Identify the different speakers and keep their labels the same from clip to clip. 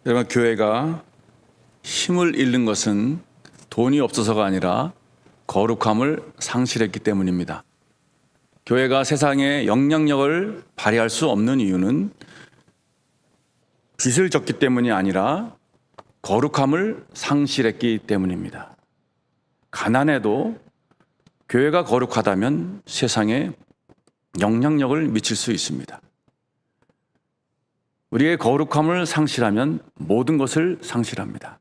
Speaker 1: 여러분, 교회가 힘을 잃는 것은 돈이 없어서가 아니라 거룩함을 상실했기 때문입니다. 교회가 세상에 영향력을 발휘할 수 없는 이유는 빚을 졌기 때문이 아니라 거룩함을 상실했기 때문입니다. 가난해도 교회가 거룩하다면 세상에 영향력을 미칠 수 있습니다. 우리의 거룩함을 상실하면 모든 것을 상실합니다.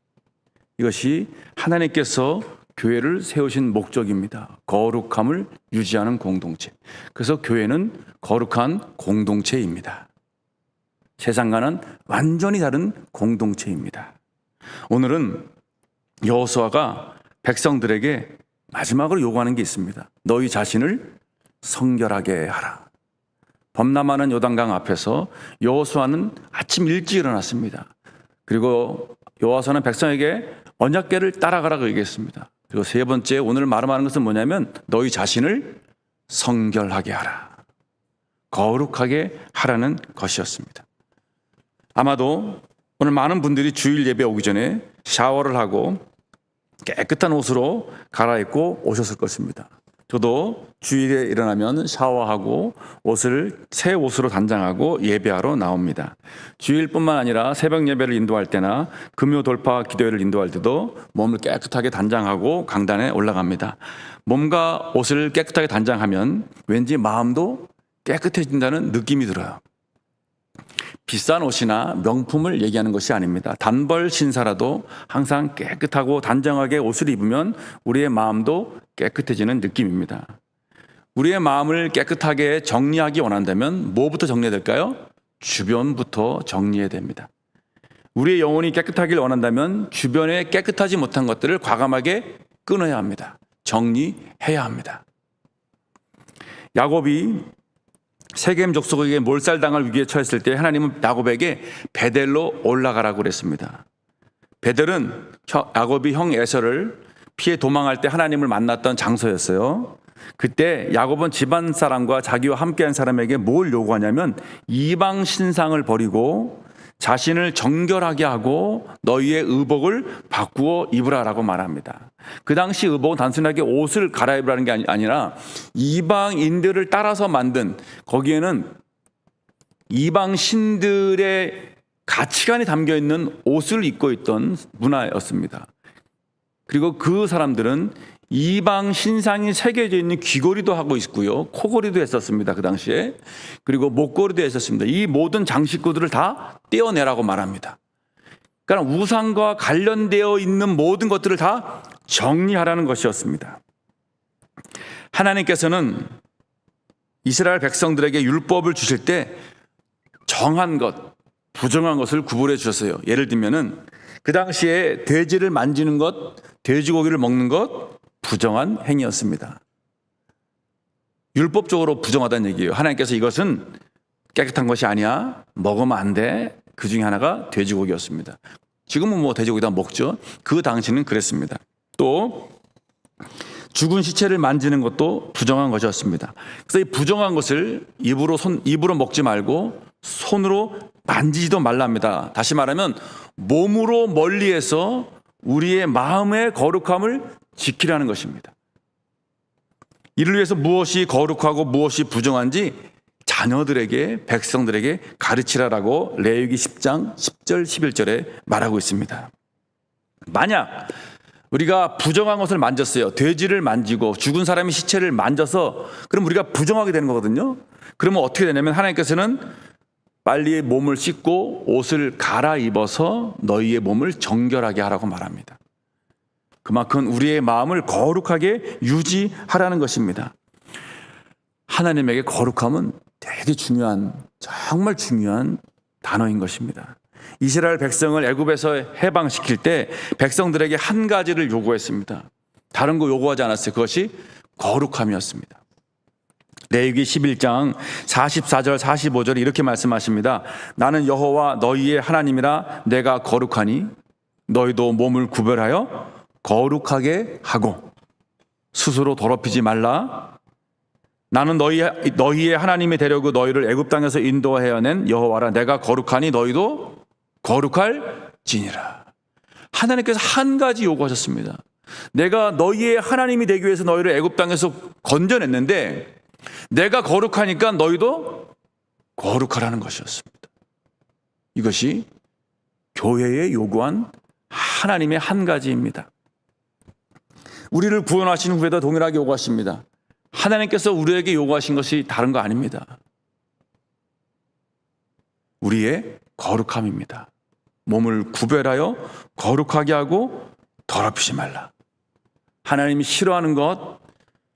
Speaker 1: 이것이 하나님께서 교회를 세우신 목적입니다. 거룩함을 유지하는 공동체. 그래서 교회는 거룩한 공동체입니다. 세상과는 완전히 다른 공동체입니다. 오늘은 여호수아가 백성들에게 마지막으로 요구하는 게 있습니다. 너희 자신을 성결하게 하라. 범람하는 요단강 앞에서 여호수아는 아침 일찍 일어났습니다. 그리고 여호수아는 백성에게 언약궤를 따라가라고 얘기했습니다. 그리고 세 번째 오늘 말하는 것은 뭐냐면 너희 자신을 성결하게 하라. 거룩하게 하라는 것이었습니다. 아마도 오늘 많은 분들이 주일 예배 오기 전에 샤워를 하고 깨끗한 옷으로 갈아입고 오셨을 것입니다. 저도 주일에 일어나면 샤워하고 옷을 새 옷으로 단장하고 예배하러 나옵니다. 주일뿐만 아니라 새벽 예배를 인도할 때나 금요 돌파 기도회를 인도할 때도 몸을 깨끗하게 단장하고 강단에 올라갑니다. 몸과 옷을 깨끗하게 단장하면 왠지 마음도 깨끗해진다는 느낌이 들어요. 비싼 옷이나 명품을 얘기하는 것이 아닙니다. 단벌 신사라도 항상 깨끗하고 단정하게 옷을 입으면 우리의 마음도 깨끗해지는 느낌입니다. 우리의 마음을 깨끗하게 정리하기 원한다면 뭐부터 정리해야 될까요? 주변부터 정리해야 됩니다. 우리의 영혼이 깨끗하길 원한다면 주변에 깨끗하지 못한 것들을 과감하게 끊어야 합니다. 정리해야 합니다. 야곱이 세겜 족속에게 몰살당할 위기에 처했을 때 하나님은 야곱에게 베델로 올라가라고 그랬습니다. 베델은 야곱이 형 에서를 피해 도망할 때 하나님을 만났던 장소였어요. 그때 야곱은 집안 사람과 자기와 함께한 사람에게 뭘 요구하냐면 이방 신상을 버리고 자신을 정결하게 하고 너희의 의복을 바꾸어 입으라라고 말합니다. 그 당시 의복은 단순하게 옷을 갈아입으라는 게 아니라 이방인들을 따라서 만든, 거기에는 이방 신들의 가치관이 담겨 있는 옷을 입고 있던 문화였습니다. 그리고 그 사람들은 이방 신상이 새겨져 있는 귀걸이도 하고 있고요, 코걸이도 했었습니다. 그 당시에. 그리고 목걸이도 했었습니다. 이 모든 장식구들을 다 떼어내라고 말합니다. 그러니까 우상과 관련되어 있는 모든 것들을 다 정리하라는 것이었습니다. 하나님께서는 이스라엘 백성들에게 율법을 주실 때 정한 것, 부정한 것을 구분해 주셨어요. 예를 들면은 그 당시에 돼지를 만지는 것, 돼지고기를 먹는 것 부정한 행위였습니다. 율법적으로 부정하다는 얘기예요. 하나님께서 이것은 깨끗한 것이 아니야, 먹으면 안 돼. 그 중에 하나가 돼지고기였습니다. 지금은 뭐 돼지고기 다 먹죠. 그 당시는 그랬습니다. 또 죽은 시체를 만지는 것도 부정한 것이었습니다. 그래서 이 부정한 것을 입으로 먹지 말고 손으로 만지지도 말랍니다. 다시 말하면 몸으로 멀리해서 우리의 마음의 거룩함을 지키라는 것입니다. 이를 위해서 무엇이 거룩하고 무엇이 부정한지 자녀들에게, 백성들에게 가르치라라고 레위기 10장 10절 11절에 말하고 있습니다. 만약 우리가 부정한 것을 만졌어요. 돼지를 만지고 죽은 사람의 시체를 만져서, 그럼 우리가 부정하게 되는 거거든요. 그러면 어떻게 되냐면 하나님께서는 빨리 몸을 씻고 옷을 갈아입어서 너희의 몸을 정결하게 하라고 말합니다. 그만큼 우리의 마음을 거룩하게 유지하라는 것입니다. 하나님에게 거룩함은 되게 중요한, 정말 중요한 단어인 것입니다. 이스라엘 백성을 애굽에서 해방시킬 때 백성들에게 한 가지를 요구했습니다. 다른 거 요구하지 않았어요. 그것이 거룩함이었습니다. 레위기 11장 44절 45절에 이렇게 말씀하십니다. 나는 여호와 너희의 하나님이라 내가 거룩하니 너희도 몸을 구별하여 거룩하게 하고 스스로 더럽히지 말라. 나는 너희의 하나님이 되려고 너희를 애굽 땅에서 인도하여 낸 여호와라. 내가 거룩하니 너희도 거룩할지어다. 지니라. 하나님께서 한 가지 요구하셨습니다. 내가 너희의 하나님이 되기 위해서 너희를 애굽 땅에서 건져냈는데 내가 거룩하니까 너희도 거룩하라는 것이었습니다. 이것이 교회에 요구한 하나님의 한 가지입니다. 우리를 구원하신 후에도 동일하게 요구하십니다. 하나님께서 우리에게 요구하신 것이 다른 거 아닙니다. 우리의 거룩함입니다. 몸을 구별하여 거룩하게 하고 더럽히지 말라. 하나님이 싫어하는 것,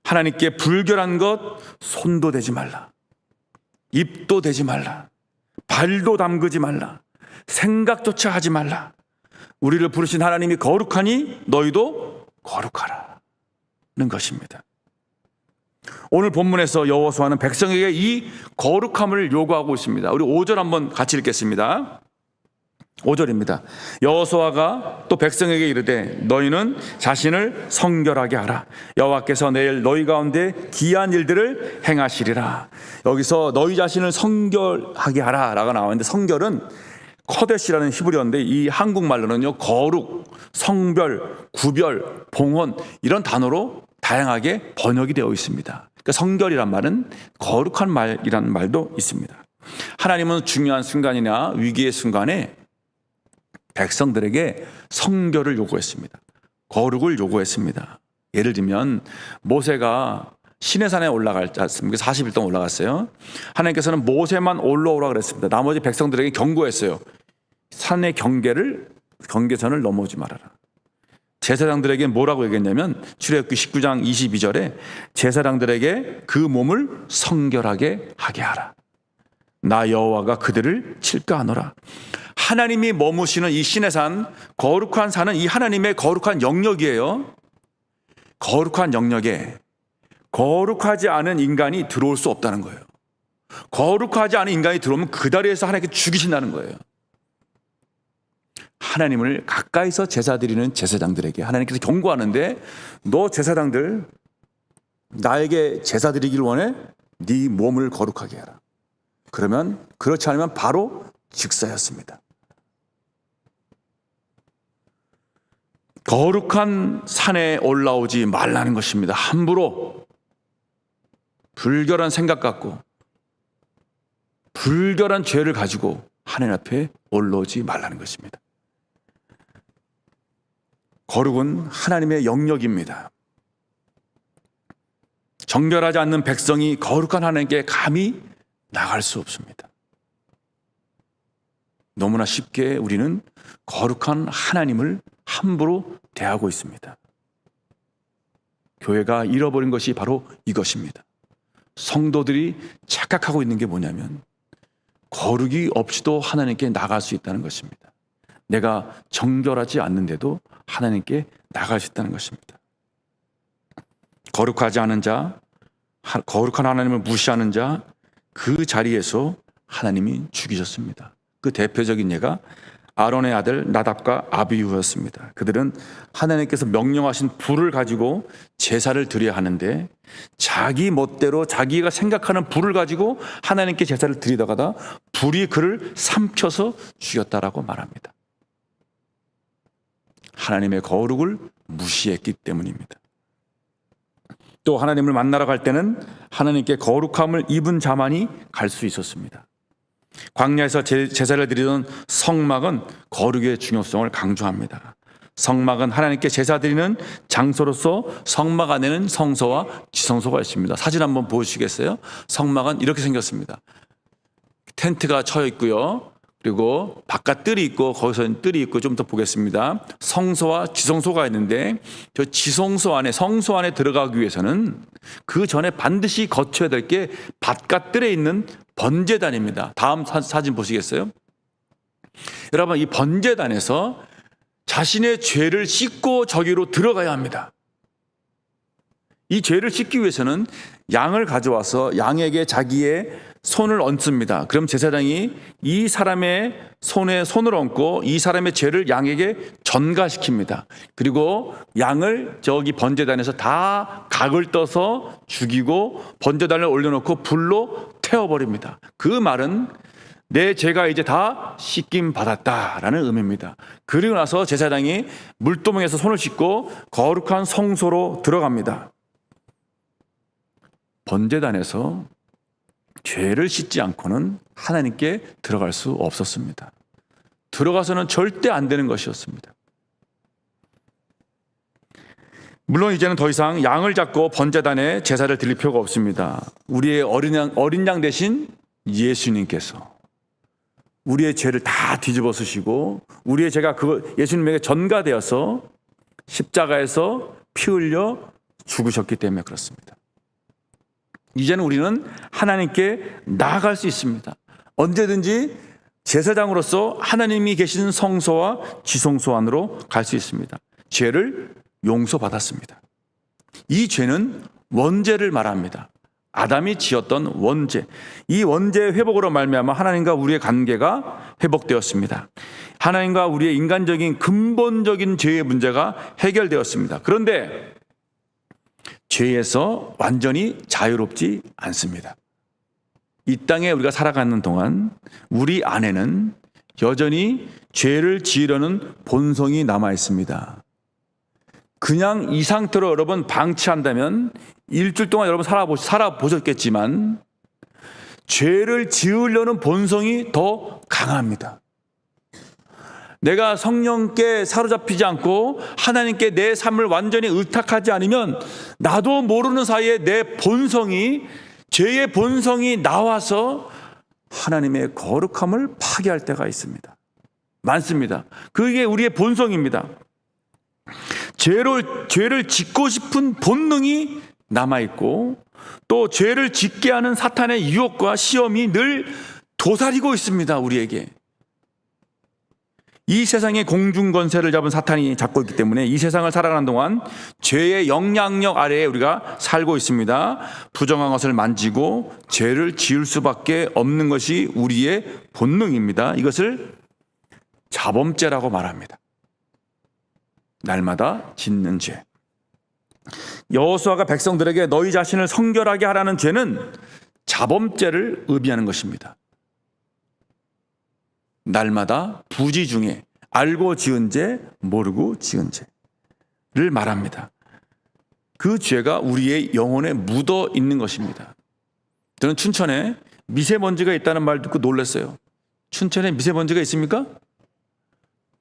Speaker 1: 하나님께 불결한 것, 손도 대지 말라. 입도 대지 말라. 발도 담그지 말라. 생각조차 하지 말라. 우리를 부르신 하나님이 거룩하니 너희도 거룩하라는 것입니다. 오늘 본문에서 여호수아는 백성에게 이 거룩함을 요구하고 있습니다. 우리 5절 한번 같이 읽겠습니다. 5절입니다. 여호수아가 또 백성에게 이르되 너희는 자신을 성결하게 하라. 여호와께서 내일 너희 가운데 기이한 일들을 행하시리라. 여기서 너희 자신을 성결하게 하라 라고 나왔는데, 성결은 커데시라는 히브리어인데 이 한국말로는요 거룩, 성별, 구별, 봉헌 이런 단어로 다양하게 번역이 되어 있습니다. 그러니까 성결이란 말은 거룩한 말이라는 말도 있습니다. 하나님은 중요한 순간이나 위기의 순간에 백성들에게 성결을 요구했습니다. 거룩을 요구했습니다. 예를 들면 모세가 시내산에 올라갔지 않습니까? 40일 동안 올라갔어요. 하나님께서는 모세만 올라오라 그랬습니다. 나머지 백성들에게 경고했어요. 산의 경계선을 넘어오지 말아라. 제사장들에게 뭐라고 얘기했냐면 출애굽기 19장 22절에 제사장들에게 그 몸을 성결하게 하게 하라. 나 여호와가 그들을 칠까 하노라. 하나님이 머무시는 이 시내산, 거룩한 산은 이 하나님의 거룩한 영역이에요. 거룩한 영역에 거룩하지 않은 인간이 들어올 수 없다는 거예요. 거룩하지 않은 인간이 들어오면 그 자리에서 하나님께 죽이신다는 거예요. 하나님을 가까이서 제사 드리는 제사장들에게 하나님께서 경고하는데, 너 제사장들 나에게 제사 드리길 원해? 네 몸을 거룩하게 해라. 그러면 그렇지 않으면 바로 직사였습니다. 거룩한 산에 올라오지 말라는 것입니다. 함부로 불결한 생각 갖고 불결한 죄를 가지고 하나님 앞에 올라오지 말라는 것입니다. 거룩은 하나님의 영역입니다. 정결하지 않는 백성이 거룩한 하나님께 감히 나갈 수 없습니다. 너무나 쉽게 우리는 거룩한 하나님을 함부로 대하고 있습니다. 교회가 잃어버린 것이 바로 이것입니다. 성도들이 착각하고 있는 게 뭐냐면 거룩이 없이도 하나님께 나갈 수 있다는 것입니다. 내가 정결하지 않는데도 하나님께 나갈 수 있다는 것입니다. 거룩하지 않은 자, 거룩한 하나님을 무시하는 자, 그 자리에서 하나님이 죽이셨습니다. 그 대표적인 예가 아론의 아들 나답과 아비후였습니다. 그들은 하나님께서 명령하신 불을 가지고 제사를 드려야 하는데 자기 멋대로 자기가 생각하는 불을 가지고 하나님께 제사를 드리다가 불이 그를 삼켜서 죽였다라고 말합니다. 하나님의 거룩을 무시했기 때문입니다. 또 하나님을 만나러 갈 때는 하나님께 거룩함을 입은 자만이 갈 수 있었습니다. 광야에서 제사를 드리던 성막은 거룩의 중요성을 강조합니다. 성막은 하나님께 제사 드리는 장소로서 성막 안에는 성소와 지성소가 있습니다. 사진 한번 보시겠어요? 성막은 이렇게 생겼습니다. 텐트가 쳐 있고요. 그리고 바깥 뜰이 있고 거기서 뜰이 있고, 좀 더 보겠습니다. 성소와 지성소가 있는데 저 지성소 안에, 성소 안에 들어가기 위해서는 그 전에 반드시 거쳐야 될 게 바깥 뜰에 있는 번제단입니다. 다음 사진 보시겠어요? 여러분, 이 번제단에서 자신의 죄를 씻고 저기로 들어가야 합니다. 이 죄를 씻기 위해서는 양을 가져와서 양에게 자기의 손을 얹습니다. 그럼 제사장이 이 사람의 손에 손을 얹고 이 사람의 죄를 양에게 전가시킵니다. 그리고 양을 저기 번제단에서 다 각을 떠서 죽이고 번제단을 올려놓고 불로 태워버립니다. 그 말은 내 죄가 이제 다 씻김 받았다라는 의미입니다. 그리고 나서 제사장이 물두멍에서 손을 씻고 거룩한 성소로 들어갑니다. 번제단에서 죄를 씻지 않고는 하나님께 들어갈 수 없었습니다. 들어가서는 절대 안 되는 것이었습니다. 물론 이제는 더 이상 양을 잡고 번제단에 제사를 드릴 필요가 없습니다. 우리의 어린 양 대신 예수님께서 우리의 죄를 다 뒤집어 쓰시고 우리의 죄가 예수님에게 전가되어서 십자가에서 피 흘려 죽으셨기 때문에 그렇습니다. 이제는 우리는 하나님께 나아갈 수 있습니다. 언제든지 제사장으로서 하나님이 계신 성소와 지성소 안으로 갈 수 있습니다. 죄를 용서받았습니다. 이 죄는 원죄를 말합니다. 아담이 지었던 원죄. 이 원죄의 회복으로 말미암아 하나님과 우리의 관계가 회복되었습니다. 하나님과 우리의 인간적인 근본적인 죄의 문제가 해결되었습니다. 그런데 죄에서 완전히 자유롭지 않습니다. 이 땅에 우리가 살아가는 동안 우리 안에는 여전히 죄를 지으려는 본성이 남아 있습니다. 그냥 이 상태로 여러분 방치한다면 일주일 동안 여러분 살아보셨겠지만 죄를 지으려는 본성이 더 강합니다. 내가 성령께 사로잡히지 않고 하나님께 내 삶을 완전히 의탁하지 않으면 나도 모르는 사이에 내 본성이, 죄의 본성이 나와서 하나님의 거룩함을 파괴할 때가 있습니다. 많습니다. 그게 우리의 본성입니다. 죄를 짓고 싶은 본능이 남아있고 또 죄를 짓게 하는 사탄의 유혹과 시험이 늘 도사리고 있습니다. 우리에게. 이 세상의 공중권세를 잡은 사탄이 잡고 있기 때문에 이 세상을 살아가는 동안 죄의 영향력 아래에 우리가 살고 있습니다. 부정한 것을 만지고 죄를 지을 수밖에 없는 것이 우리의 본능입니다. 이것을 자범죄라고 말합니다. 날마다 짓는 죄. 여호수아가 백성들에게 너희 자신을 성결하게 하라는 죄는 자범죄를 의미하는 것입니다. 날마다 부지 중에 알고 지은 죄, 모르고 지은 죄를 말합니다. 그 죄가 우리의 영혼에 묻어 있는 것입니다. 저는 춘천에 미세먼지가 있다는 말 듣고 놀랐어요. 춘천에 미세먼지가 있습니까?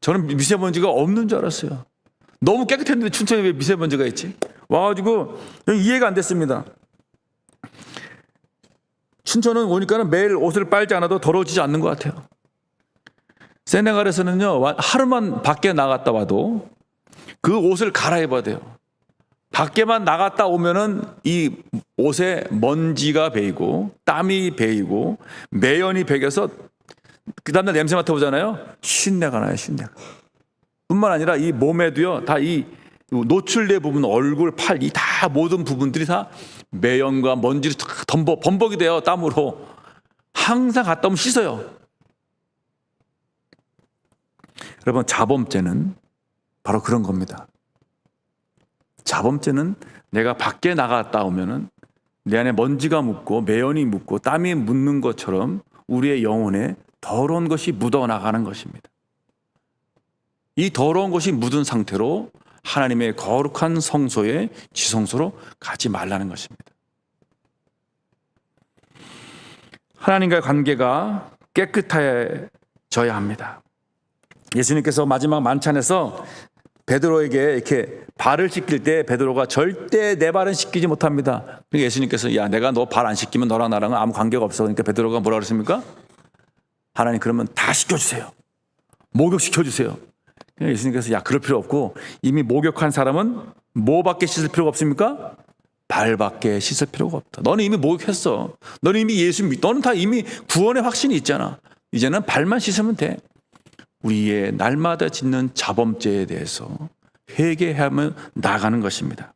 Speaker 1: 저는 미세먼지가 없는 줄 알았어요. 너무 깨끗했는데 춘천에 왜 미세먼지가 있지? 와가지고 이해가 안 됐습니다. 춘천은 오니까는 매일 옷을 빨지 않아도 더러워지지 않는 것 같아요. 세네갈에서는요, 하루만 밖에 나갔다 와도 그 옷을 갈아입어야 돼요. 밖에만 나갔다 오면은 이 옷에 먼지가 배이고 땀이 배이고 매연이 배겨서 그 다음날 냄새 맡아보잖아요. 쉰내가 나요, 쉰내가. 뿐만 아니라 이 몸에도요, 다 이 노출된 부분, 얼굴, 팔, 이 다 모든 부분들이 다 매연과 먼지로 범벅이 돼요, 땀으로. 항상 갔다 오면 씻어요. 여러분, 자범죄는 바로 그런 겁니다. 자범죄는 내가 밖에 나갔다 오면은 내 안에 먼지가 묻고 매연이 묻고 땀이 묻는 것처럼 우리의 영혼에 더러운 것이 묻어나가는 것입니다. 이 더러운 것이 묻은 상태로 하나님의 거룩한 성소에 지성소로 가지 말라는 것입니다. 하나님과의 관계가 깨끗해져야 합니다. 예수님께서 마지막 만찬에서 베드로에게 이렇게 발을 씻길 때 베드로가 절대 내 발은 씻기지 못합니다. 그러니까 예수님께서 야, 내가 너 발 안 씻기면 너랑 나랑은 아무 관계가 없어. 그러니까 베드로가 뭐라 그랬습니까? 하나님, 그러면 다 씻겨주세요. 목욕시켜주세요. 그러니까 예수님께서 야, 그럴 필요 없고 이미 목욕한 사람은 뭐밖에 씻을 필요가 없습니까? 발밖에 씻을 필요가 없다. 너는 이미 목욕했어. 너는 이미 예수 믿. 너는 다 이미 구원의 확신이 있잖아. 이제는 발만 씻으면 돼. 우리의 날마다 짓는 자범죄에 대해서 회개하며 나가는 것입니다.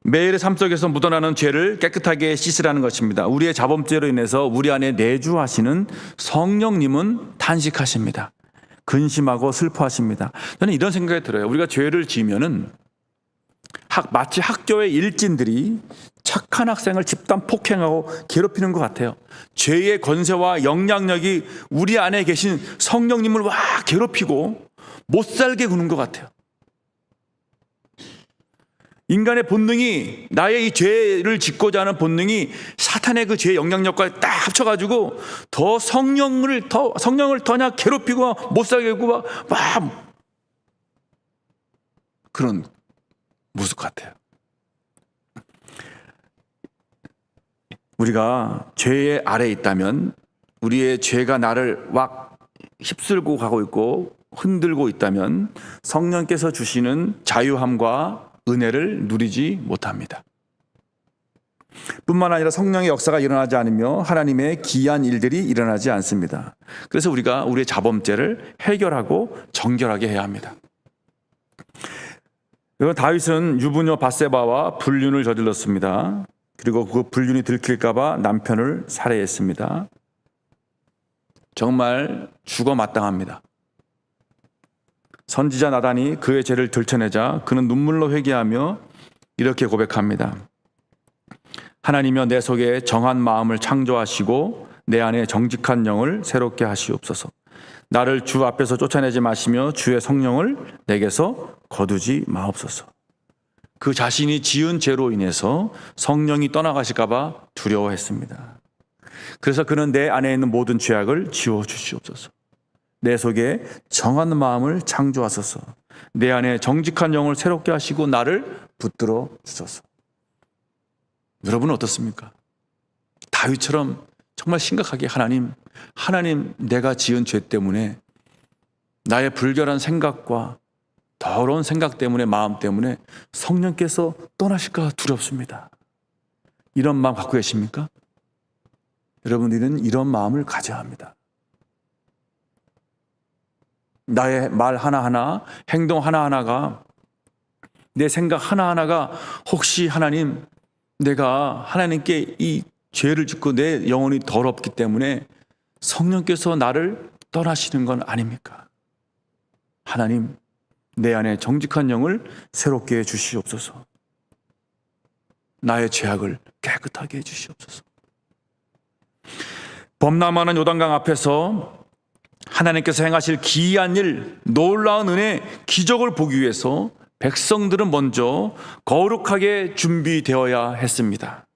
Speaker 1: 매일의 삶 속에서 묻어나는 죄를 깨끗하게 씻으라는 것입니다. 우리의 자범죄로 인해서 우리 안에 내주하시는 성령님은 탄식하십니다. 근심하고 슬퍼하십니다. 저는 이런 생각이 들어요. 우리가 죄를 지으면은 마치 학교의 일진들이 착한 학생을 집단 폭행하고 괴롭히는 것 같아요. 죄의 권세와 영향력이 우리 안에 계신 성령님을 와 괴롭히고 못 살게 구는 것 같아요. 인간의 본능이, 나의 이 죄를 짓고자 하는 본능이 사탄의 그 죄의 영향력과 딱 합쳐가지고 더 성령을 더 그냥 괴롭히고 못 살게 하고 막 그런 모습 같아요. 우리가 죄의 아래에 있다면, 우리의 죄가 나를 막 휩쓸고 가고 있고 흔들고 있다면 성령께서 주시는 자유함과 은혜를 누리지 못합니다. 뿐만 아니라 성령의 역사가 일어나지 않으며 하나님의 기이한 일들이 일어나지 않습니다. 그래서 우리가 우리의 자범죄를 해결하고 정결하게 해야 합니다. 다윗은 유부녀 밧세바와 불륜을 저질렀습니다. 그리고 그 불륜이 들킬까 봐 남편을 살해했습니다. 정말 죽어 마땅합니다. 선지자 나단이 그의 죄를 들춰내자 그는 눈물로 회개하며 이렇게 고백합니다. 하나님이여, 내 속에 정한 마음을 창조하시고 내 안에 정직한 영을 새롭게 하시옵소서. 나를 주 앞에서 쫓아내지 마시며 주의 성령을 내게서 거두지 마옵소서. 그 자신이 지은 죄로 인해서 성령이 떠나가실까 봐 두려워했습니다. 그래서 그는 내 안에 있는 모든 죄악을 지워주시옵소서. 내 속에 정한 마음을 창조하소서. 내 안에 정직한 영을 새롭게 하시고 나를 붙들어 주소서. 여러분은 어떻습니까? 다윗처럼 정말 심각하게 하나님 내가 지은 죄 때문에 나의 불결한 생각과 더러운 생각 때문에, 마음 때문에 성령께서 떠나실까 두렵습니다. 이런 마음 갖고 계십니까? 여러분들은 이런 마음을 가져야 합니다. 나의 말 하나하나, 행동 하나하나가, 내 생각 하나하나가 혹시 하나님, 내가 하나님께 이 죄를 짓고 내 영혼이 더럽기 때문에 성령께서 나를 떠나시는 건 아닙니까? 하나님, 내 안에 정직한 영을 새롭게 해 주시옵소서. 나의 죄악을 깨끗하게 해 주시옵소서. 범람하는 요단강 앞에서 하나님께서 행하실 기이한 일, 놀라운 은혜, 기적을 보기 위해서 백성들은 먼저 거룩하게 준비되어야 했습니다.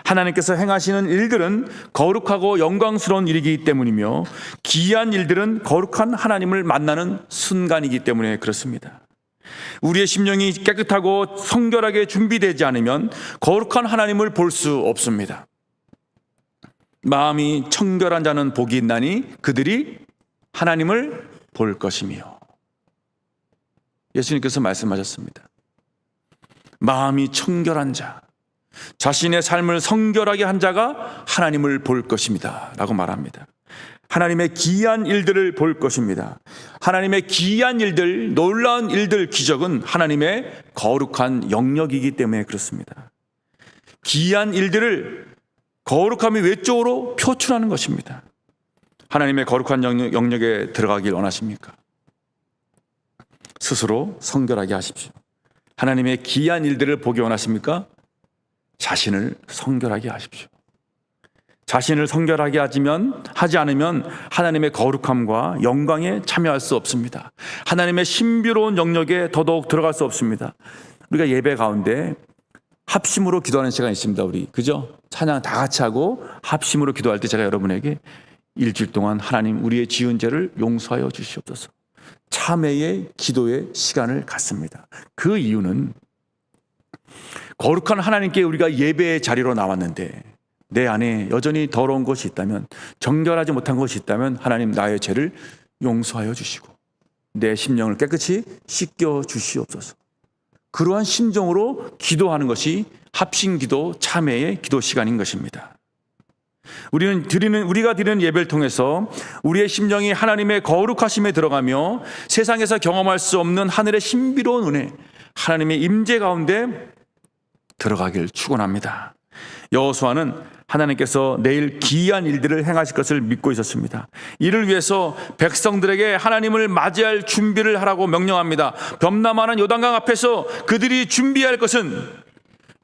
Speaker 1: 하나님께서 행하시는 일들은 거룩하고 영광스러운 일이기 때문이며 기이한 일들은 거룩한 하나님을 만나는 순간이기 때문에 그렇습니다. 우리의 심령이 깨끗하고 성결하게 준비되지 않으면 거룩한 하나님을 볼 수 없습니다. 마음이 청결한 자는 복이 있나니 그들이 하나님을 볼 것이며, 예수님께서 말씀하셨습니다. 마음이 청결한 자, 자신의 삶을 성결하게 한 자가 하나님을 볼 것입니다 라고 말합니다. 하나님의 기이한 일들을 볼 것입니다. 하나님의 기이한 일들, 놀라운 일들, 기적은 하나님의 거룩한 영역이기 때문에 그렇습니다. 기이한 일들을 거룩함이 외적으로 표출하는 것입니다. 하나님의 거룩한 영역에 들어가길 원하십니까? 스스로 성결하게 하십시오. 하나님의 기이한 일들을 보기 원하십니까? 자신을 성결하게 하십시오. 자신을 성결하게 하지 않으면 하나님의 거룩함과 영광에 참여할 수 없습니다. 하나님의 신비로운 영역에 더더욱 들어갈 수 없습니다. 우리가 예배 가운데 합심으로 기도하는 시간이 있습니다. 우리 그죠? 찬양 다 같이 하고 합심으로 기도할 때 제가 여러분에게 일주일 동안 하나님 우리의 지은 죄를 용서하여 주시옵소서, 참회의 기도의 시간을 갖습니다. 그 이유는 거룩한 하나님께 우리가 예배의 자리로 나왔는데 내 안에 여전히 더러운 것이 있다면, 정결하지 못한 것이 있다면 하나님 나의 죄를 용서하여 주시고 내 심령을 깨끗이 씻겨 주시옵소서. 그러한 심정으로 기도하는 것이 합심기도, 참회의 기도 시간인 것입니다. 우리가 드리는 예배를 통해서 우리의 심령이 하나님의 거룩하심에 들어가며 세상에서 경험할 수 없는 하늘의 신비로운 은혜, 하나님의 임재 가운데 들어가길 축원합니다. 여호수아는 하나님께서 내일 기이한 일들을 행하실 것을 믿고 있었습니다. 이를 위해서 백성들에게 하나님을 맞이할 준비를 하라고 명령합니다. 범람하는 요단강 앞에서 그들이 준비할 것은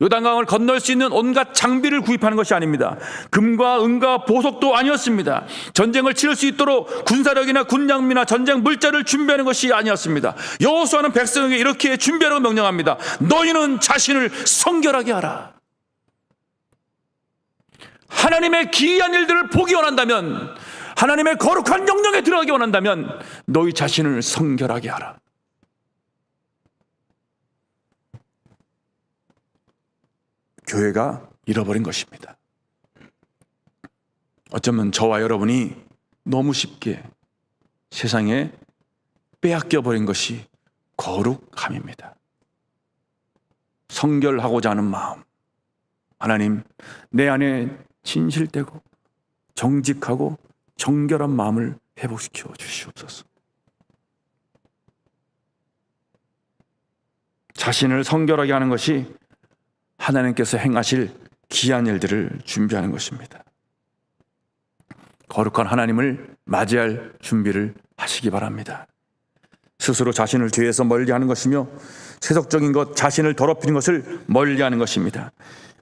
Speaker 1: 요단강을 건널 수 있는 온갖 장비를 구입하는 것이 아닙니다. 금과 은과 보석도 아니었습니다. 전쟁을 치를 수 있도록 군사력이나 군량미나 전쟁 물자를 준비하는 것이 아니었습니다. 여호수아는 백성에게 이렇게 준비하라고 명령합니다. 너희는 자신을 성결하게 하라. 하나님의 기이한 일들을 보기 원한다면, 하나님의 거룩한 영역에 들어가기 원한다면 너희 자신을 성결하게 하라. 교회가 잃어버린 것입니다. 어쩌면 저와 여러분이 너무 쉽게 세상에 빼앗겨 버린 것이 거룩함입니다. 성결하고자 하는 마음, 하나님 내 안에 진실되고 정직하고 정결한 마음을 회복시켜 주시옵소서. 자신을 성결하게 하는 것이 하나님께서 행하실 기이한 일들을 준비하는 것입니다. 거룩한 하나님을 맞이할 준비를 하시기 바랍니다. 스스로 자신을 죄에서 멀리하는 것이며 세속적인 것, 자신을 더럽히는 것을 멀리하는 것입니다.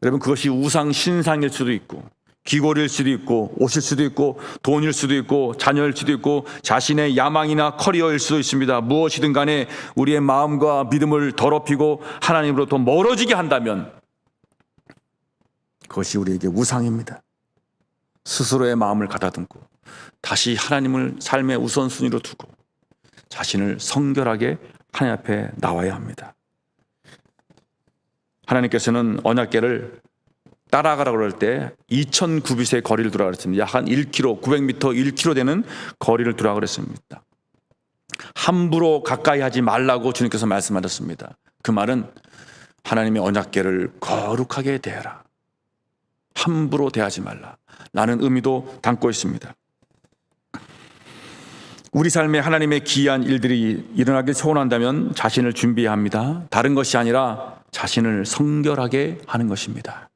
Speaker 1: 여러분, 그것이 우상 신상일 수도 있고 귀골일 수도 있고 옷일 수도 있고 돈일 수도 있고 자녀일 수도 있고 자신의 야망이나 커리어일 수도 있습니다. 무엇이든 간에 우리의 마음과 믿음을 더럽히고 하나님으로부터 멀어지게 한다면 그것이 우리에게 우상입니다. 스스로의 마음을 가다듬고 다시 하나님을 삶의 우선순위로 두고 자신을 성결하게 하나님 앞에 나와야 합니다. 하나님께서는 언약궤를 따라가라고 그럴 때 2,000구빗의 거리를 두라고 그랬습니다. 약 한 1km, 900m, 1km 되는 거리를 두라고 그랬습니다. 함부로 가까이 하지 말라고 주님께서 말씀하셨습니다. 그 말은 하나님의 언약궤를 거룩하게 대하라, 함부로 대하지 말라 라는 의미도 담고 있습니다. 우리 삶에 하나님의 기이한 일들이 일어나길 소원한다면 자신을 준비해야 합니다. 다른 것이 아니라 자신을 성결하게 하는 것입니다.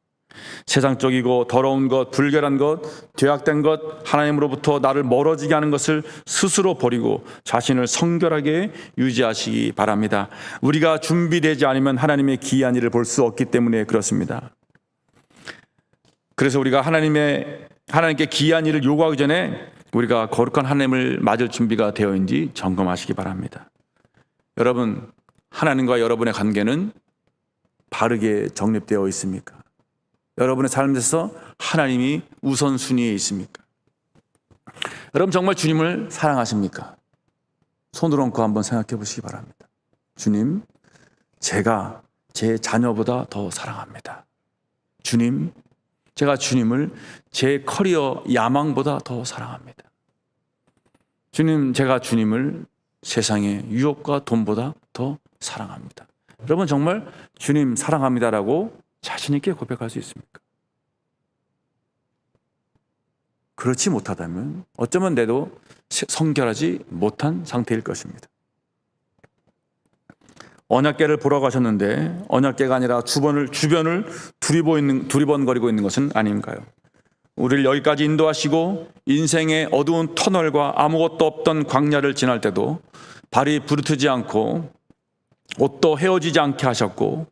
Speaker 1: 세상적이고 더러운 것, 불결한 것, 죄악된 것, 하나님으로부터 나를 멀어지게 하는 것을 스스로 버리고 자신을 성결하게 유지하시기 바랍니다. 우리가 준비되지 않으면 하나님의 기이한 일을 볼 수 없기 때문에 그렇습니다. 그래서 우리가 하나님께 기이한 일을 요구하기 전에 우리가 거룩한 하나님을 맞을 준비가 되어 있는지 점검하시기 바랍니다. 여러분, 하나님과 여러분의 관계는 바르게 정립되어 있습니까? 여러분의 삶에서 하나님이 우선순위에 있습니까? 여러분 정말 주님을 사랑하십니까? 손을 얹고 한번 생각해 보시기 바랍니다. 주님, 제가 제 자녀보다 더 사랑합니다. 주님, 제가 주님을 제 커리어 야망보다 더 사랑합니다. 주님, 제가 주님을 세상의 유혹과 돈보다 더 사랑합니다. 여러분 정말 주님 사랑합니다라고 자신 있게 고백할 수 있습니까? 그렇지 못하다면 어쩌면 내도 성결하지 못한 상태일 것입니다. 언약궤를 보라고 하셨는데 언약궤가 아니라 주변을 두리번거리고 있는 것은 아닌가요? 우리를 여기까지 인도하시고 인생의 어두운 터널과 아무것도 없던 광야를 지날 때도 발이 부르트지 않고 옷도 헤어지지 않게 하셨고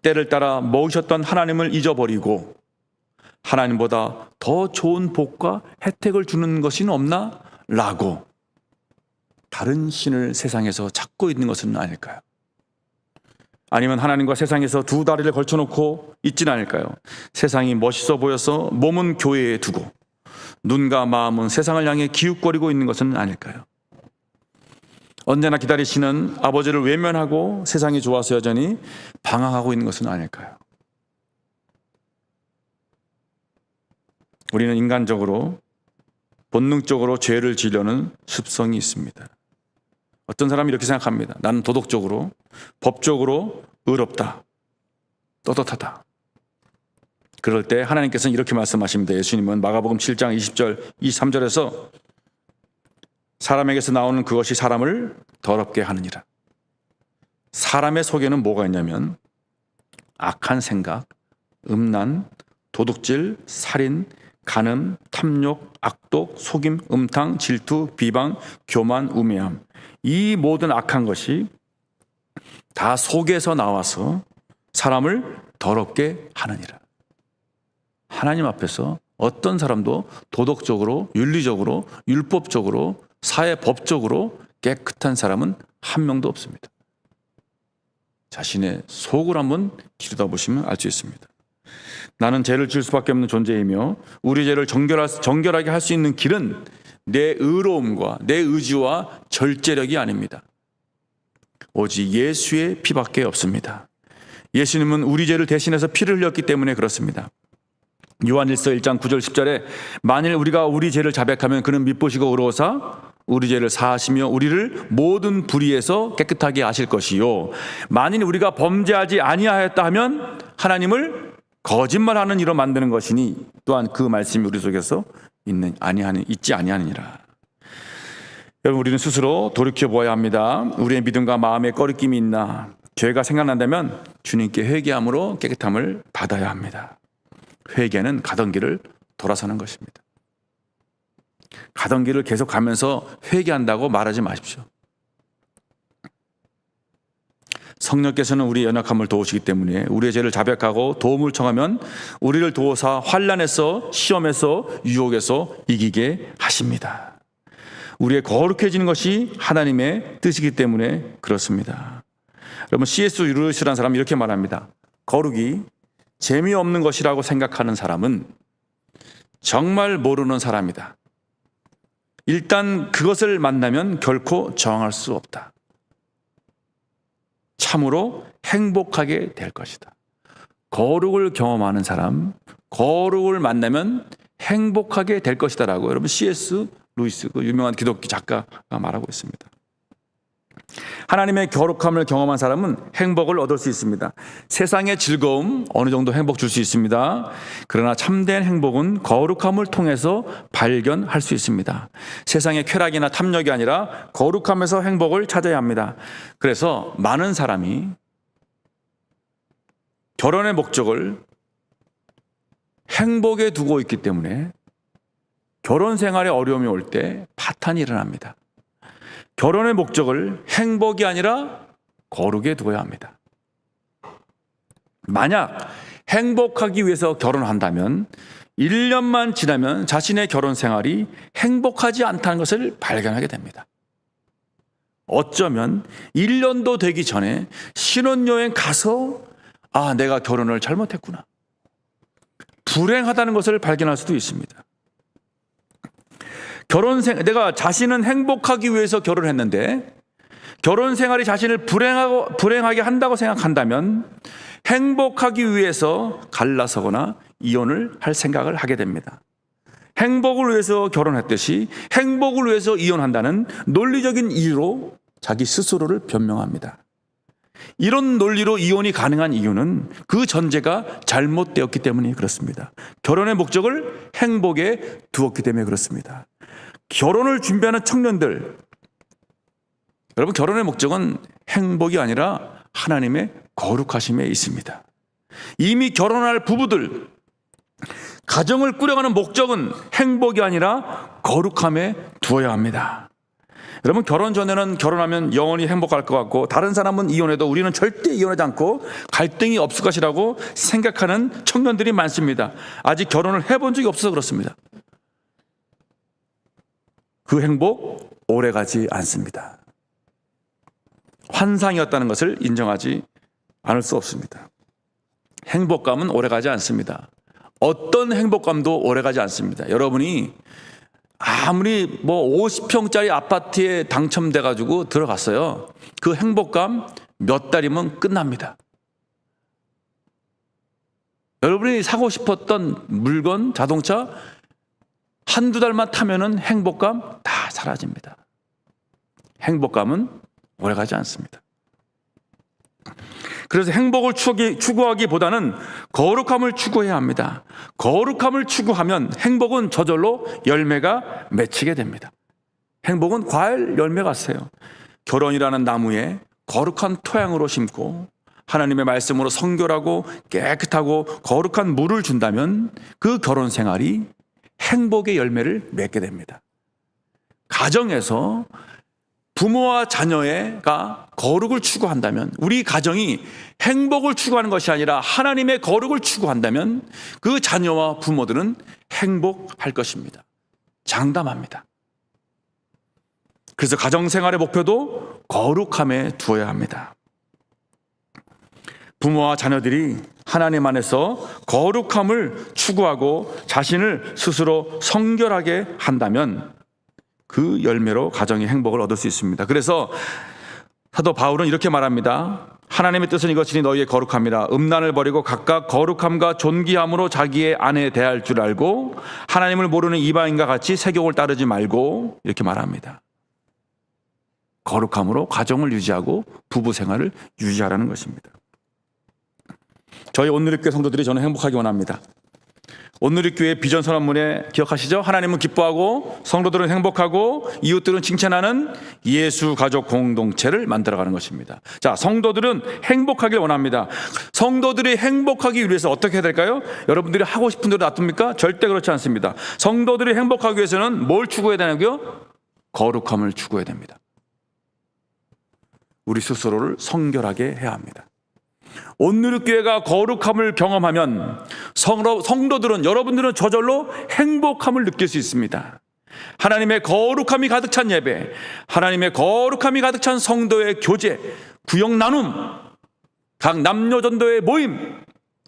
Speaker 1: 때를 따라 먹으셨던 하나님을 잊어버리고 하나님보다 더 좋은 복과 혜택을 주는 것이 없나? 라고 다른 신을 세상에서 찾고 있는 것은 아닐까요? 아니면 하나님과 세상에서 두 다리를 걸쳐놓고 있지는 않을까요? 세상이 멋있어 보여서 몸은 교회에 두고 눈과 마음은 세상을 향해 기웃거리고 있는 것은 아닐까요? 언제나 기다리시는 아버지를 외면하고 세상이 좋아서 여전히 방황하고 있는 것은 아닐까요? 우리는 인간적으로 본능적으로 죄를 지으려는 습성이 있습니다. 어떤 사람이 이렇게 생각합니다. 나는 도덕적으로, 법적으로 의롭다, 떳떳하다. 그럴 때 하나님께서는 이렇게 말씀하십니다. 예수님은 마가복음 7장 20절, 23절에서 사람에게서 나오는 그것이 사람을 더럽게 하느니라. 사람의 속에는 뭐가 있냐면 악한 생각, 음란, 도둑질, 살인, 간음, 탐욕, 악독, 속임, 음탕, 질투, 비방, 교만, 우매함. 이 모든 악한 것이 다 속에서 나와서 사람을 더럽게 하느니라. 하나님 앞에서 어떤 사람도 도덕적으로, 윤리적으로, 율법적으로, 사회법적으로 깨끗한 사람은 한 명도 없습니다. 자신의 속을 한번 들여다보시면 알 수 있습니다. 나는 죄를 지을 수밖에 없는 존재이며 우리 죄를 정결하게 할 수 있는 길은 내 의로움과 내 의지와 절제력이 아닙니다. 오직 예수의 피밖에 없습니다. 예수님은 우리 죄를 대신해서 피를 흘렸기 때문에 그렇습니다. 요한일서 1장 9절 10절에 만일 우리가 우리 죄를 자백하면 그는 미쁘시고 의로우사 우리 죄를 사하시며 우리를 모든 불의에서 깨끗하게 하실 것이요 만일 우리가 범죄하지 아니하였다 하면 하나님을 거짓말하는 이로 만드는 것이니 또한 그 말씀이 우리 속에서 있지 아니하느니라. 여러분, 우리는 스스로 돌이켜 보아야 합니다. 우리의 믿음과 마음에 꺼리낌이 있나, 죄가 생각난다면 주님께 회개함으로 깨끗함을 받아야 합니다. 회개는 가던 길을 돌아서는 것입니다. 가던 길을 계속 가면서 회개한다고 말하지 마십시오. 성령께서는 우리의 연약함을 도우시기 때문에 우리의 죄를 자백하고 도움을 청하면 우리를 도우사 환난에서, 시험에서, 유혹에서 이기게 하십니다. 우리의 거룩해지는 것이 하나님의 뜻이기 때문에 그렇습니다. 여러분, C.S. 루이스라는 사람이 이렇게 말합니다. 거룩이 재미없는 것이라고 생각하는 사람은 정말 모르는 사람이다. 일단 그것을 만나면 결코 저항할 수 없다. 참으로 행복하게 될 것이다. 거룩을 경험하는 사람, 거룩을 만나면 행복하게 될 것이다 라고 여러분 C.S. 루이스, 그 유명한 기독교 작가가 말하고 있습니다. 하나님의 거룩함을 경험한 사람은 행복을 얻을 수 있습니다. 세상의 즐거움 어느 정도 행복 줄 수 있습니다. 그러나 참된 행복은 거룩함을 통해서 발견할 수 있습니다. 세상의 쾌락이나 탐욕이 아니라 거룩함에서 행복을 찾아야 합니다. 그래서 많은 사람이 결혼의 목적을 행복에 두고 있기 때문에 결혼 생활에 어려움이 올 때 파탄이 일어납니다. 결혼의 목적을 행복이 아니라 거룩에 두어야 합니다. 만약 행복하기 위해서 결혼한다면 1년만 지나면 자신의 결혼 생활이 행복하지 않다는 것을 발견하게 됩니다. 어쩌면 1년도 되기 전에 신혼여행 가서 내가 결혼을 잘못했구나, 불행하다는 것을 발견할 수도 있습니다. 내가 자신은 행복하기 위해서 결혼했는데 결혼 생활이 자신을 불행하게 한다고 생각한다면 행복하기 위해서 갈라서거나 이혼을 할 생각을 하게 됩니다. 행복을 위해서 결혼했듯이 행복을 위해서 이혼한다는 논리적인 이유로 자기 스스로를 변명합니다. 이런 논리로 이혼이 가능한 이유는 그 전제가 잘못되었기 때문에 그렇습니다. 결혼의 목적을 행복에 두었기 때문에 그렇습니다. 결혼을 준비하는 청년들, 여러분, 결혼의 목적은 행복이 아니라 하나님의 거룩하심에 있습니다. 이미 결혼할 부부들, 가정을 꾸려가는 목적은 행복이 아니라 거룩함에 두어야 합니다. 여러분, 결혼 전에는 결혼하면 영원히 행복할 것 같고 다른 사람은 이혼해도 우리는 절대 이혼하지 않고 갈등이 없을 것이라고 생각하는 청년들이 많습니다. 아직 결혼을 해본 적이 없어서 그렇습니다. 그 행복 오래가지 않습니다. 환상이었다는 것을 인정하지 않을 수 없습니다. 행복감은 오래가지 않습니다. 어떤 행복감도 오래가지 않습니다. 여러분이 아무리 50평짜리 아파트에 당첨돼가지고 들어갔어요. 그 행복감 몇 달이면 끝납니다. 여러분이 사고 싶었던 물건, 자동차 한두 달만 타면은 행복감 다 사라집니다. 행복감은 오래가지 않습니다. 그래서 행복을 추구하기보다는 거룩함을 추구해야 합니다. 거룩함을 추구하면 행복은 저절로 열매가 맺히게 됩니다. 행복은 과일 열매 같아요. 결혼이라는 나무에 거룩한 토양으로 심고 하나님의 말씀으로 성결하고 깨끗하고 거룩한 물을 준다면 그 결혼 생활이 행복의 열매를 맺게 됩니다. 가정에서 부모와 자녀가 거룩을 추구한다면, 우리 가정이 행복을 추구하는 것이 아니라 하나님의 거룩을 추구한다면 그 자녀와 부모들은 행복할 것입니다. 장담합니다. 그래서 가정생활의 목표도 거룩함에 두어야 합니다. 부모와 자녀들이 하나님 안에서 거룩함을 추구하고 자신을 스스로 성결하게 한다면 그 열매로 가정의 행복을 얻을 수 있습니다. 그래서 사도 바울은 이렇게 말합니다. 하나님의 뜻은 이것이니 너희의 거룩함이라. 음란을 버리고 각각 거룩함과 존귀함으로 자기의 아내에 대할 줄 알고 하나님을 모르는 이방인과 같이 세욕을 따르지 말고, 이렇게 말합니다. 거룩함으로 가정을 유지하고 부부 생활을 유지하라는 것입니다. 저희 온누리교회 성도들이 저는 행복하기 원합니다. 온누리교회 비전 선언문에 기억하시죠? 하나님은 기뻐하고 성도들은 행복하고 이웃들은 칭찬하는 예수 가족 공동체를 만들어가는 것입니다. 자, 성도들은 행복하길 원합니다. 성도들이 행복하기 위해서 어떻게 해야 될까요? 여러분들이 하고 싶은 대로 놔둡니까? 절대 그렇지 않습니다. 성도들이 행복하기 위해서는 뭘 추구해야 되냐고요? 거룩함을 추구해야 됩니다. 우리 스스로를 성결하게 해야 합니다. 온누리교회가 거룩함을 경험하면 성도들은, 여러분들은 저절로 행복함을 느낄 수 있습니다. 하나님의 거룩함이 가득 찬 예배, 하나님의 거룩함이 가득 찬 성도의 교제, 구역 나눔, 각 남녀 전도의 모임,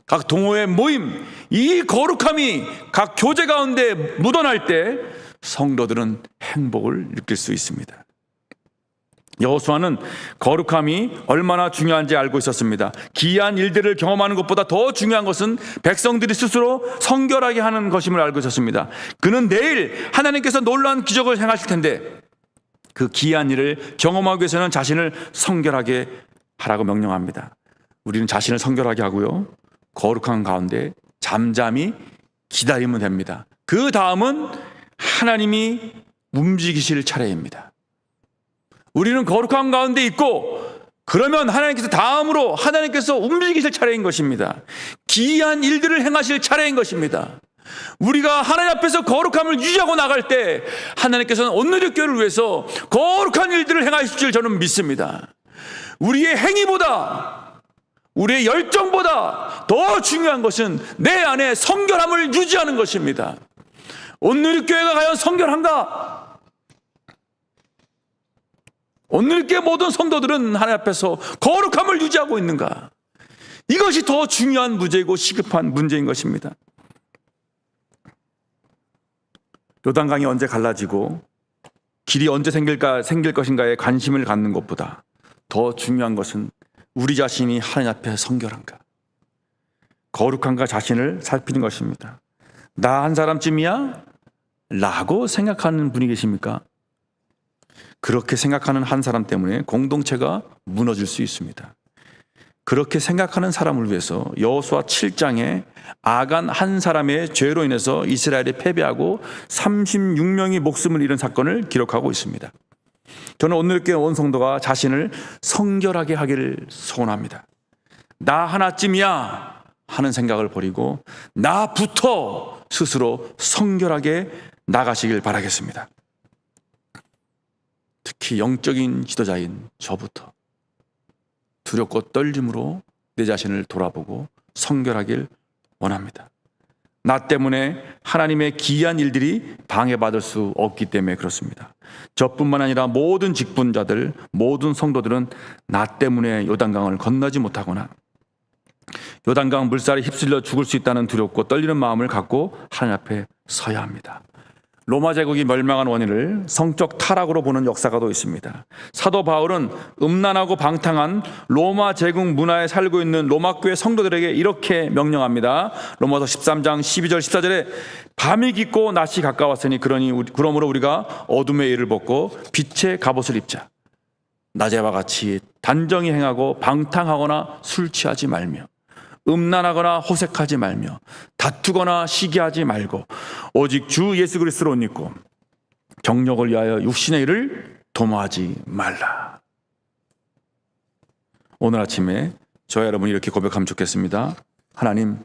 Speaker 1: 각 동호회 모임, 이 거룩함이 각 교제 가운데 묻어날 때 성도들은 행복을 느낄 수 있습니다. 여호수아는 거룩함이 얼마나 중요한지 알고 있었습니다. 기이한 일들을 경험하는 것보다 더 중요한 것은 백성들이 스스로 성결하게 하는 것임을 알고 있었습니다. 그는 내일 하나님께서 놀라운 기적을 행하실 텐데 그 기이한 일을 경험하기 위해서는 자신을 성결하게 하라고 명령합니다. 우리는 자신을 성결하게 하고요, 거룩한 가운데 잠잠히 기다리면 됩니다. 그 다음은 하나님이 움직이실 차례입니다. 우리는 거룩한 가운데 있고, 그러면 하나님께서 다음으로 하나님께서 움직이실 차례인 것입니다. 기이한 일들을 행하실 차례인 것입니다. 우리가 하나님 앞에서 거룩함을 유지하고 나갈 때 하나님께서는 온누리교회를 위해서 거룩한 일들을 행하실 줄 저는 믿습니다. 우리의 행위보다, 우리의 열정보다 더 중요한 것은 내 안에 성결함을 유지하는 것입니다. 온누리교회가 과연 성결한가? 온누리교회 모든 성도들은 하나님 앞에서 거룩함을 유지하고 있는가? 이것이 더 중요한 문제이고 시급한 문제인 것입니다. 요단강이 언제 갈라지고 길이 언제 생길 것인가에 관심을 갖는 것보다 더 중요한 것은 우리 자신이 하나님 앞에 성결한가, 거룩한가 자신을 살피는 것입니다. 나 한 사람쯤이야? 라고 생각하는 분이 계십니까? 그렇게 생각하는 한 사람 때문에 공동체가 무너질 수 있습니다. 그렇게 생각하는 사람을 위해서 여호수아 7장에 아간 한 사람의 죄로 인해서 이스라엘이 패배하고 36명이 목숨을 잃은 사건을 기록하고 있습니다. 저는 온누리교회 온 성도가 자신을 성결하게 하기를 소원합니다. 나 하나쯤이야 하는 생각을 버리고 나부터 스스로 성결하게 나가시길 바라겠습니다. 특히 영적인 지도자인 저부터 두렵고 떨림으로 내 자신을 돌아보고 성결하길 원합니다. 나 때문에 하나님의 기이한 일들이 방해받을 수 없기 때문에 그렇습니다. 저뿐만 아니라 모든 직분자들, 모든 성도들은 나 때문에 요단강을 건너지 못하거나 요단강 물살에 휩쓸려 죽을 수 있다는 두렵고 떨리는 마음을 갖고 하나님 앞에 서야 합니다. 로마 제국이 멸망한 원인을 성적 타락으로 보는 역사가 또 있습니다. 사도 바울은 음란하고 방탕한 로마 제국 문화에 살고 있는 로마 교회 성도들에게 이렇게 명령합니다. 로마서 13장 12절 14절에 밤이 깊고 낮이 가까웠으니 그러므로 우리가 어둠의 일을 벗고 빛의 갑옷을 입자. 낮에와 같이 단정히 행하고 방탕하거나 술 취하지 말며 음란하거나 호색하지 말며 다투거나 시기하지 말고 오직 주 예수 그리스도를 옷 입고 경력을 위하여 육신의 일을 도모하지 말라. 오늘 아침에 저와 여러분이 이렇게 고백하면 좋겠습니다. 하나님,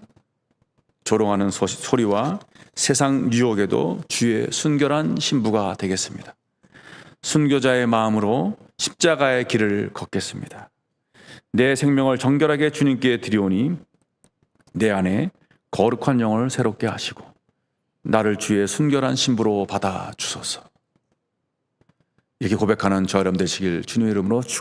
Speaker 1: 조롱하는 소리와 세상 유혹에도 주의 순결한 신부가 되겠습니다. 순교자의 마음으로 십자가의 길을 걷겠습니다. 내 생명을 정결하게 주님께 드리오니 내 안에 거룩한 영을 새롭게 하시고 나를 주의 순결한 신부로 받아 주소서. 이렇게 고백하는 저 여러분 되시길 주님의 이름으로 축원합니다.